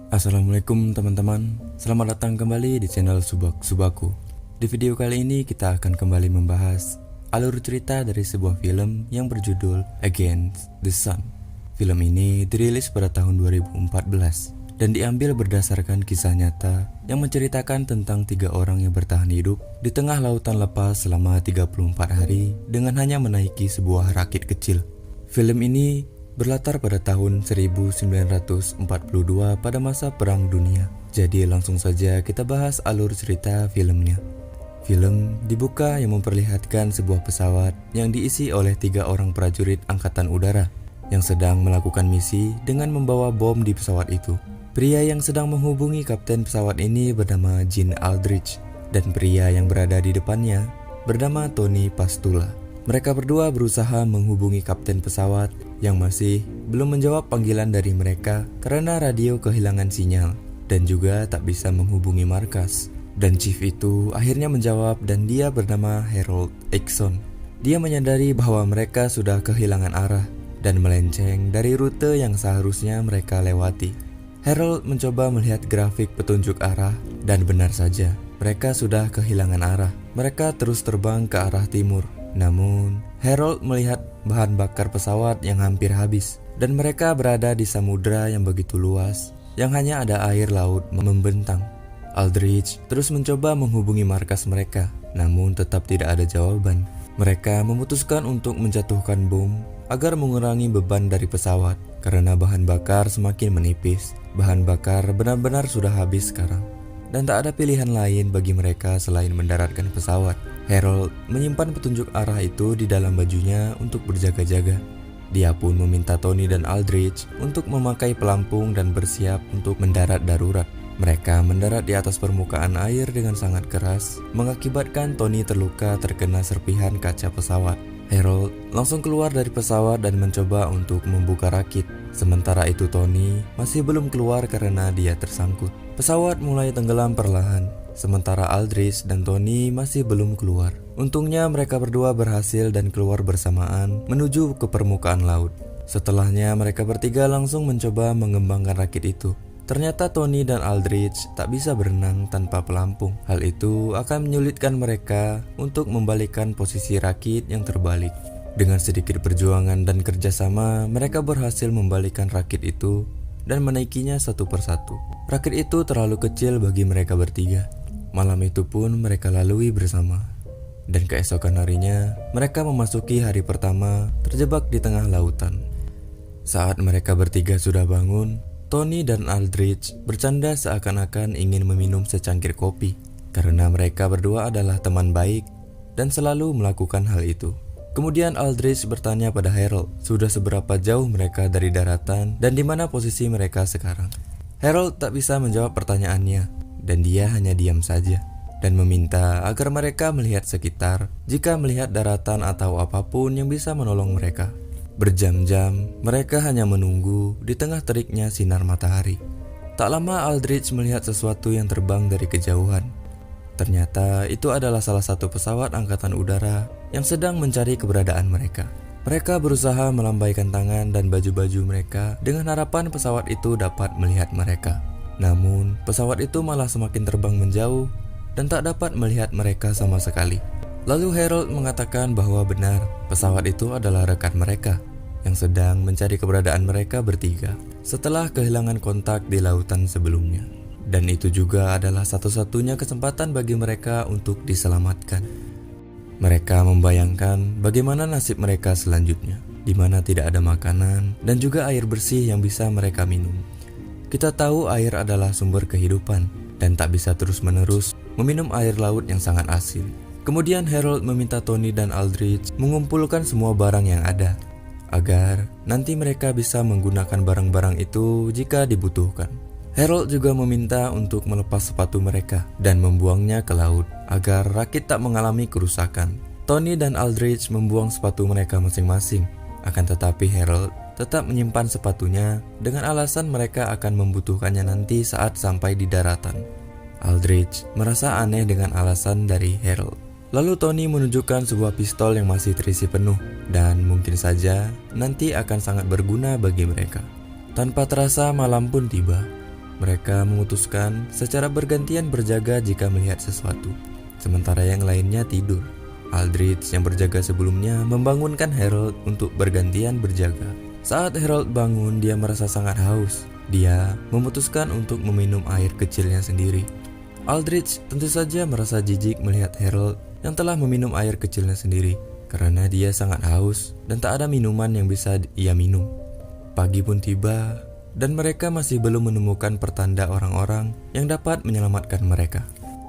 Assalamualaikum teman-teman, selamat datang kembali di channel Subaku. Di video kali ini kita akan kembali membahas alur cerita dari sebuah film yang berjudul Against the Sun. Film ini dirilis pada tahun 2014 dan diambil berdasarkan kisah nyata yang menceritakan tentang 3 orang yang bertahan hidup di tengah lautan lepas selama 34 hari dengan hanya menaiki sebuah rakit kecil. Film ini berlatar pada tahun 1942 pada masa Perang Dunia. Jadi langsung saja kita bahas alur cerita filmnya. Film dibuka yang memperlihatkan sebuah pesawat yang diisi oleh 3 orang prajurit angkatan udara yang sedang melakukan misi dengan membawa bom di pesawat itu. Pria yang sedang menghubungi kapten pesawat ini bernama Gene Aldrich dan pria yang berada di depannya bernama Tony Pastula. Mereka berdua berusaha menghubungi kapten pesawat yang masih belum menjawab panggilan dari mereka karena radio kehilangan sinyal dan juga tak bisa menghubungi markas. Dan chief itu akhirnya menjawab dan dia bernama Harold Exxon. Dia menyadari bahwa mereka sudah kehilangan arah dan melenceng dari rute yang seharusnya mereka lewati. Harold mencoba melihat grafik petunjuk arah dan benar saja, mereka sudah kehilangan arah. Mereka terus terbang ke arah timur. Namun, Harold melihat bahan bakar pesawat yang hampir habis dan mereka berada di samudera yang begitu luas yang hanya ada air laut membentang. Aldrich terus mencoba menghubungi markas mereka, namun tetap tidak ada jawaban. Mereka memutuskan untuk menjatuhkan bom agar mengurangi beban dari pesawat karena bahan bakar semakin menipis. Bahan bakar benar-benar sudah habis sekarang dan tak ada pilihan lain bagi mereka selain mendaratkan pesawat. Harold menyimpan petunjuk arah itu di dalam bajunya untuk berjaga-jaga. Dia pun meminta Tony dan Aldrich untuk memakai pelampung dan bersiap untuk mendarat darurat. Mereka mendarat di atas permukaan air dengan sangat keras, mengakibatkan Tony terluka terkena serpihan kaca pesawat. Harold langsung keluar dari pesawat dan mencoba untuk membuka rakit. Sementara itu Tony masih belum keluar karena dia tersangkut. Pesawat mulai tenggelam perlahan, sementara Aldrich dan Tony masih belum keluar. Untungnya mereka berdua berhasil dan keluar bersamaan menuju ke permukaan laut. Setelahnya mereka bertiga langsung mencoba mengembangkan rakit itu. Ternyata Tony dan Aldrich tak bisa berenang tanpa pelampung. Hal itu akan menyulitkan mereka untuk membalikkan posisi rakit yang terbalik. Dengan sedikit perjuangan dan kerjasama, mereka berhasil membalikkan rakit itu dan menaikinya satu persatu. Rakit itu terlalu kecil bagi mereka bertiga. Malam itu pun mereka lalui bersama. Dan keesokan harinya, mereka memasuki hari pertama terjebak di tengah lautan. Saat mereka bertiga sudah bangun, Tony dan Aldrich bercanda seakan-akan ingin meminum secangkir kopi karena mereka berdua adalah teman baik dan selalu melakukan hal itu. Kemudian Aldrich bertanya pada Harold sudah seberapa jauh mereka dari daratan dan di mana posisi mereka sekarang. Harold tak bisa menjawab pertanyaannya dan dia hanya diam saja dan meminta agar mereka melihat sekitar jika melihat daratan atau apapun yang bisa menolong mereka. Berjam-jam mereka hanya menunggu di tengah teriknya sinar matahari. Tak lama Aldrich melihat sesuatu yang terbang dari kejauhan. Ternyata itu adalah salah satu pesawat angkatan udara yang sedang mencari keberadaan mereka. Mereka berusaha melambaikan tangan dan baju-baju mereka dengan harapan pesawat itu dapat melihat mereka. Namun pesawat itu malah semakin terbang menjauh dan tak dapat melihat mereka sama sekali. Lalu Harold mengatakan bahwa benar pesawat itu adalah rekan mereka yang sedang mencari keberadaan mereka bertiga setelah kehilangan kontak di lautan sebelumnya. Dan itu juga adalah satu-satunya kesempatan bagi mereka untuk diselamatkan. Mereka membayangkan bagaimana nasib mereka selanjutnya, di mana tidak ada makanan dan juga air bersih yang bisa mereka minum. Kita tahu air adalah sumber kehidupan dan tak bisa terus-menerus meminum air laut yang sangat asin. Kemudian Harold meminta Tony dan Aldrich mengumpulkan semua barang yang ada agar nanti mereka bisa menggunakan barang-barang itu jika dibutuhkan. Harold juga meminta untuk melepas sepatu mereka dan membuangnya ke laut agar rakit tak mengalami kerusakan. Tony dan Aldrich membuang sepatu mereka masing-masing, akan tetapi Harold tetap menyimpan sepatunya dengan alasan mereka akan membutuhkannya nanti saat sampai di daratan. Aldrich merasa aneh dengan alasan dari Harold. Lalu Tony menunjukkan sebuah pistol yang masih terisi penuh dan mungkin saja nanti akan sangat berguna bagi mereka. Tanpa terasa malam pun tiba. Mereka memutuskan secara bergantian berjaga jika melihat sesuatu, sementara yang lainnya tidur. Aldrich yang berjaga sebelumnya membangunkan Harold untuk bergantian berjaga. Saat Harold bangun, dia merasa sangat haus. Dia memutuskan untuk meminum air kecilnya sendiri. Aldrich tentu saja merasa jijik melihat Harold yang telah meminum air kecilnya sendiri, karena dia sangat haus dan tak ada minuman yang bisa ia minum. Pagi pun tiba, dan mereka masih belum menemukan pertanda orang-orang yang dapat menyelamatkan mereka.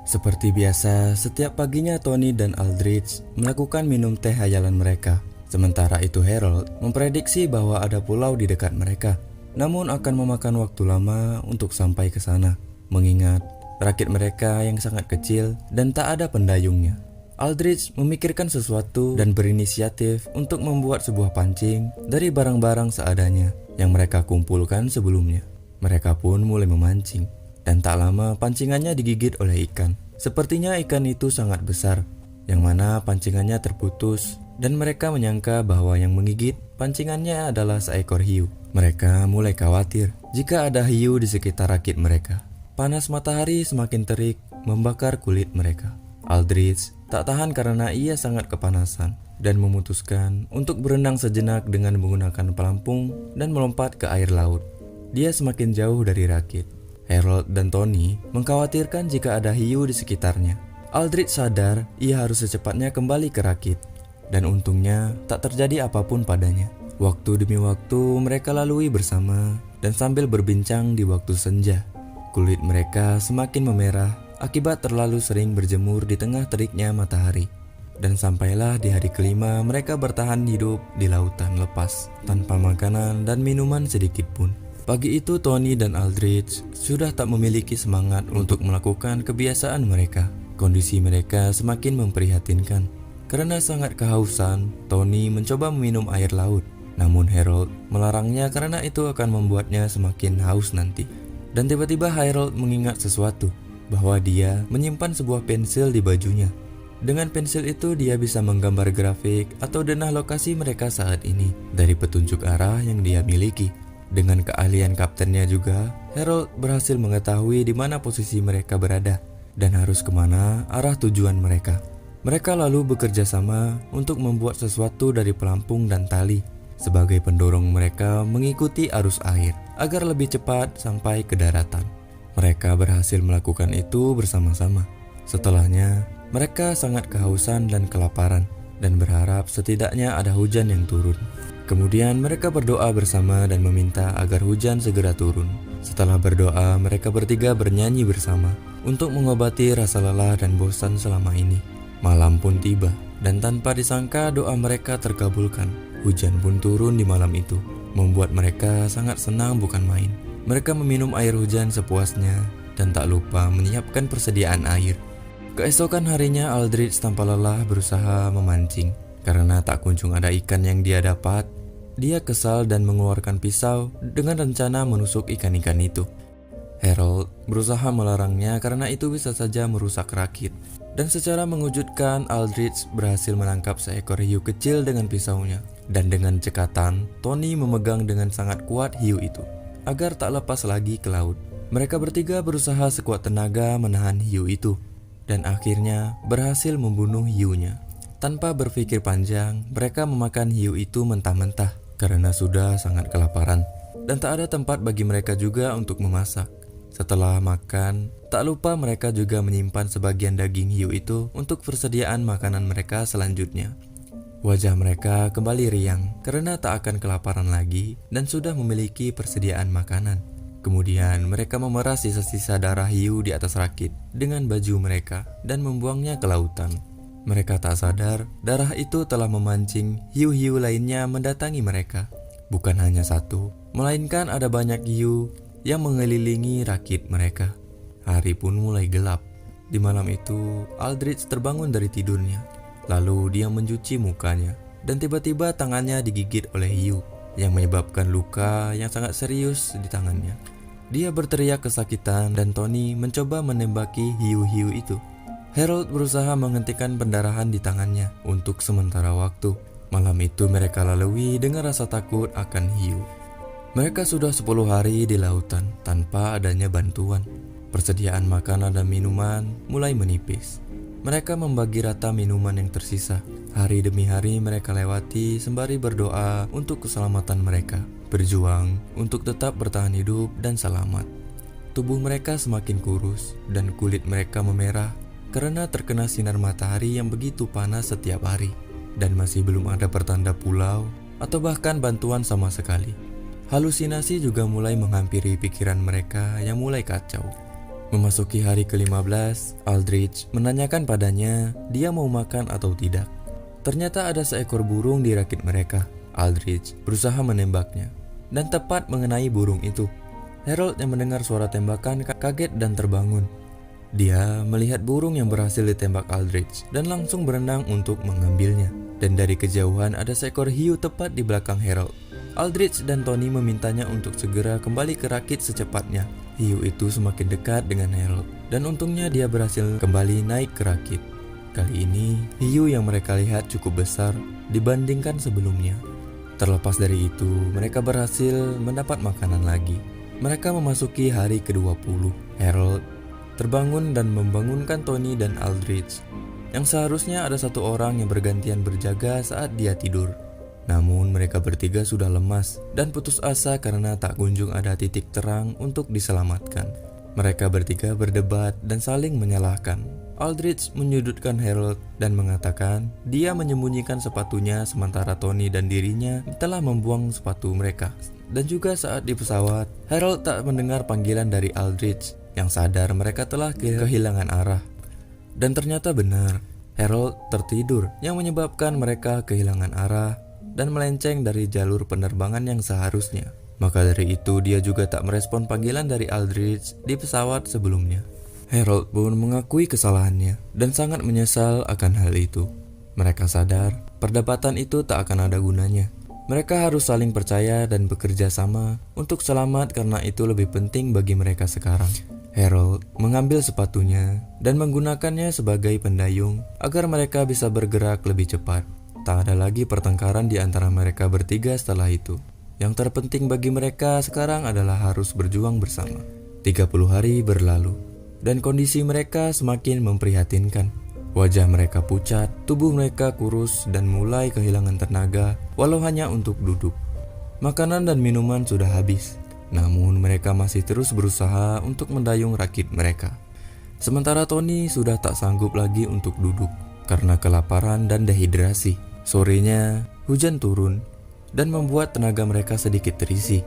Seperti biasa, setiap paginya Tony dan Aldrich melakukan minum teh hayalan mereka. Sementara itu Harold memprediksi bahwa ada pulau di dekat mereka, namun akan memakan waktu lama untuk sampai ke sana, mengingat rakit mereka yang sangat kecil dan tak ada pendayungnya. Aldrich memikirkan sesuatu dan berinisiatif untuk membuat sebuah pancing dari barang-barang seadanya yang mereka kumpulkan sebelumnya. Mereka pun mulai memancing, dan tak lama pancingannya digigit oleh ikan. Sepertinya ikan itu sangat besar, yang mana pancingannya terputus, dan mereka menyangka bahwa yang menggigit pancingannya adalah seekor hiu. Mereka mulai khawatir jika ada hiu di sekitar rakit mereka. Panas matahari semakin terik membakar kulit mereka. Aldrich tak tahan karena ia sangat kepanasan dan memutuskan untuk berenang sejenak dengan menggunakan pelampung dan melompat ke air laut. Dia semakin jauh dari rakit. Harold dan Tony mengkhawatirkan jika ada hiu di sekitarnya. Aldrich sadar ia harus secepatnya kembali ke rakit, dan untungnya tak terjadi apapun padanya. Waktu demi waktu mereka lalui bersama dan sambil berbincang di waktu senja. Kulit mereka semakin memerah akibat terlalu sering berjemur di tengah teriknya matahari. Dan sampailah di hari kelima mereka bertahan hidup di lautan lepas, tanpa makanan dan minuman sedikit pun. Pagi itu Tony dan Aldrich sudah tak memiliki semangat untuk melakukan kebiasaan mereka. Kondisi mereka semakin memprihatinkan. Karena sangat kehausan, Tony mencoba meminum air laut. Namun Harold melarangnya karena itu akan membuatnya semakin haus nanti. Dan tiba-tiba Harold mengingat sesuatu, bahwa dia menyimpan sebuah pensil di bajunya. Dengan pensil itu dia bisa menggambar grafik atau denah lokasi mereka saat ini dari petunjuk arah yang dia miliki. Dengan keahlian kaptennya juga, Harold berhasil mengetahui di mana posisi mereka berada dan harus kemana arah tujuan mereka. Mereka lalu bekerja sama untuk membuat sesuatu dari pelampung dan tali sebagai pendorong mereka mengikuti arus air agar lebih cepat sampai ke daratan. Mereka berhasil melakukan itu bersama-sama. Setelahnya, mereka sangat kehausan dan kelaparan dan berharap setidaknya ada hujan yang turun. Kemudian mereka berdoa bersama dan meminta agar hujan segera turun. Setelah berdoa, mereka bertiga bernyanyi bersama untuk mengobati rasa lelah dan bosan selama ini. Malam pun tiba, dan tanpa disangka doa mereka terkabulkan. Hujan pun turun di malam itu, membuat mereka sangat senang bukan main. Mereka meminum air hujan sepuasnya dan tak lupa menyiapkan persediaan air. Keesokan harinya Aldrich tanpa lelah berusaha memancing. Karena tak kunjung ada ikan yang dia dapat, dia kesal dan mengeluarkan pisau dengan rencana menusuk ikan-ikan itu. Harold berusaha melarangnya karena itu bisa saja merusak rakit. Dan secara mengejutkan, Aldrich berhasil menangkap seekor hiu kecil dengan pisaunya. Dan dengan cekatan, Tony memegang dengan sangat kuat hiu itu agar tak lepas lagi ke laut. Mereka bertiga berusaha sekuat tenaga menahan hiu itu dan akhirnya berhasil membunuh hiunya. Tanpa berpikir panjang, mereka memakan hiu itu mentah-mentah karena sudah sangat kelaparan dan tak ada tempat bagi mereka juga untuk memasak. Setelah makan, tak lupa mereka juga menyimpan sebagian daging hiu itu untuk persediaan makanan mereka selanjutnya. Wajah mereka kembali riang karena tak akan kelaparan lagi dan sudah memiliki persediaan makanan. Kemudian mereka memerah sisa-sisa darah hiu di atas rakit dengan baju mereka dan membuangnya ke lautan. Mereka tak sadar darah itu telah memancing hiu-hiu lainnya mendatangi mereka. Bukan hanya satu, melainkan ada banyak hiu yang mengelilingi rakit mereka. Hari pun mulai gelap. Di malam itu, Aldrich terbangun dari tidurnya. Lalu dia mencuci mukanya dan tiba-tiba tangannya digigit oleh hiu yang menyebabkan luka yang sangat serius di tangannya. Dia berteriak kesakitan dan Tony mencoba menembaki hiu-hiu itu. Harold berusaha menghentikan pendarahan di tangannya untuk sementara waktu. Malam itu mereka lalui dengan rasa takut akan hiu. Mereka sudah 10 hari di lautan tanpa adanya bantuan. Persediaan makanan dan minuman mulai menipis. Mereka membagi rata minuman yang tersisa. Hari demi hari mereka lewati sembari berdoa untuk keselamatan mereka, berjuang untuk tetap bertahan hidup dan selamat. Tubuh mereka semakin kurus dan kulit mereka memerah karena terkena sinar matahari yang begitu panas setiap hari. Dan masih belum ada pertanda pulau atau bahkan bantuan sama sekali. Halusinasi juga mulai menghampiri pikiran mereka yang mulai kacau. Memasuki hari ke-15, Aldrich menanyakan padanya dia mau makan atau tidak. Ternyata ada seekor burung di rakit mereka. Aldrich berusaha menembaknya dan tepat mengenai burung itu. Harold yang mendengar suara tembakan kaget dan terbangun. Dia melihat burung yang berhasil ditembak Aldrich dan langsung berenang untuk mengambilnya. Dan dari kejauhan ada seekor hiu tepat di belakang Harold. Aldrich dan Tony memintanya untuk segera kembali ke rakit secepatnya. Hiu itu semakin dekat dengan Harold dan untungnya dia berhasil kembali naik ke rakit. Kali ini hiu yang mereka lihat cukup besar dibandingkan sebelumnya. Terlepas dari itu, mereka berhasil mendapat makanan lagi. Mereka memasuki hari ke-20. Harold terbangun dan membangunkan Tony dan Aldrich, yang seharusnya ada satu orang yang bergantian berjaga saat dia tidur. Namun mereka bertiga sudah lemas dan putus asa karena tak kunjung ada titik terang untuk diselamatkan. Mereka bertiga berdebat dan saling menyalahkan. Aldrich menyudutkan Harold dan mengatakan dia menyembunyikan sepatunya sementara Tony dan dirinya telah membuang sepatu mereka. Dan juga saat di pesawat, Harold tak mendengar panggilan dari Aldrich yang sadar mereka telah kehilangan arah. Dan ternyata benar, Harold tertidur yang menyebabkan mereka kehilangan arah dan melenceng dari jalur penerbangan yang seharusnya. Maka dari itu dia juga tak merespon panggilan dari Aldrich di pesawat sebelumnya. Harold pun mengakui kesalahannya dan sangat menyesal akan hal itu. Mereka sadar perdebatan itu tak akan ada gunanya. Mereka harus saling percaya dan bekerja sama untuk selamat karena itu lebih penting bagi mereka sekarang. Harold mengambil sepatunya dan menggunakannya sebagai pendayung agar mereka bisa bergerak lebih cepat. Tak ada lagi pertengkaran di antara mereka bertiga setelah itu. Yang terpenting bagi mereka sekarang adalah harus berjuang bersama. 30 hari berlalu dan kondisi mereka semakin memprihatinkan. Wajah mereka pucat, tubuh mereka kurus dan mulai kehilangan tenaga walau hanya untuk duduk. Makanan dan minuman sudah habis, namun mereka masih terus berusaha untuk mendayung rakit mereka. Sementara Tony sudah tak sanggup lagi untuk duduk karena kelaparan dan dehidrasi. Sorenya, hujan turun dan membuat tenaga mereka sedikit terisi.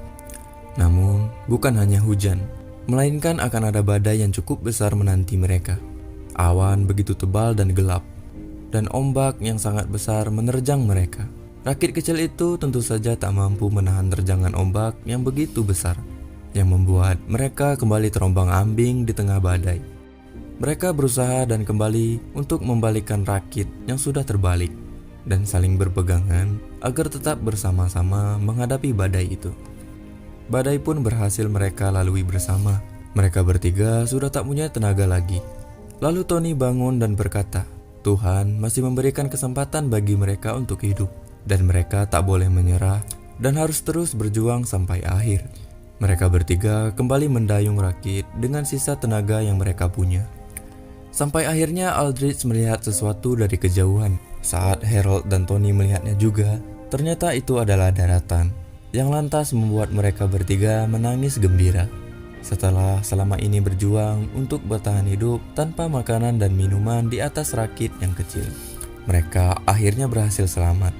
Namun, bukan hanya hujan, melainkan akan ada badai yang cukup besar menanti mereka. Awan begitu tebal dan gelap, dan ombak yang sangat besar menerjang mereka. Rakit kecil itu tentu saja tak mampu menahan terjangan ombak yang begitu besar, yang membuat mereka kembali terombang-ambing di tengah badai. Mereka berusaha dan kembali untuk membalikkan rakit yang sudah terbalik, dan saling berpegangan agar tetap bersama-sama menghadapi badai itu. Badai pun berhasil mereka lalui bersama. Mereka bertiga sudah tak punya tenaga lagi. Lalu Tony bangun dan berkata, Tuhan masih memberikan kesempatan bagi mereka untuk hidup, dan mereka tak boleh menyerah dan harus terus berjuang sampai akhir. Mereka bertiga kembali mendayung rakit dengan sisa tenaga yang mereka punya. Sampai akhirnya Aldrich melihat sesuatu dari kejauhan. Saat Harold dan Tony melihatnya juga, ternyata itu adalah daratan, yang lantas membuat mereka bertiga menangis gembira. Setelah selama ini berjuang untuk bertahan hidup tanpa makanan dan minuman di atas rakit yang kecil, mereka akhirnya berhasil selamat.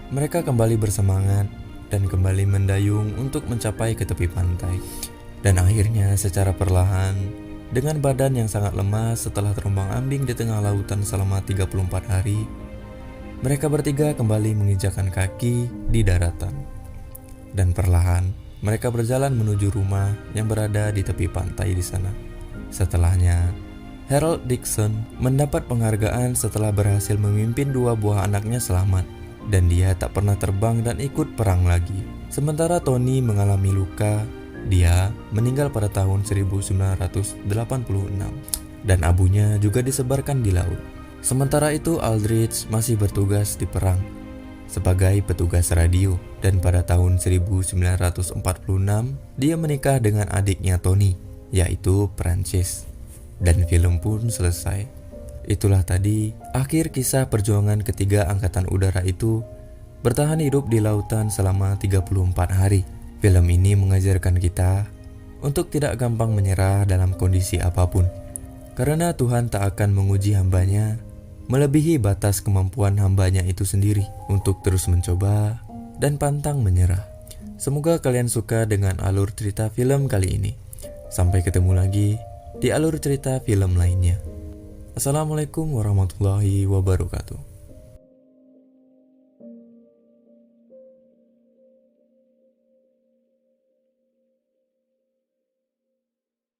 Mereka kembali bersemangat dan kembali mendayung untuk mencapai ke tepi pantai. Dan akhirnya secara perlahan, dengan badan yang sangat lemas setelah terombang-ambing di tengah lautan selama 34 hari, mereka bertiga kembali menginjakan kaki di daratan. Dan perlahan, mereka berjalan menuju rumah yang berada di tepi pantai di sana. Setelahnya, Harold Dixon mendapat penghargaan setelah berhasil memimpin 2 buah anaknya selamat, dan dia tak pernah terbang dan ikut perang lagi. Sementara Tony mengalami luka. Dia meninggal pada tahun 1986 dan abunya juga disebarkan di laut. Sementara itu Aldrich masih bertugas di perang. sebagai petugas radio, dan pada tahun 1946 dia menikah dengan adiknya Tony, yaitu Prancis, dan film pun selesai. Itulah tadi akhir kisah perjuangan ketiga angkatan udara itu bertahan hidup di lautan selama 34 hari. Film ini mengajarkan kita untuk tidak gampang menyerah dalam kondisi apapun, karena Tuhan tak akan menguji hambanya melebihi batas kemampuan hambanya itu sendiri untuk terus mencoba dan pantang menyerah. Semoga kalian suka dengan alur cerita film kali ini. Sampai ketemu lagi di alur cerita film lainnya. Assalamualaikum warahmatullahi wabarakatuh.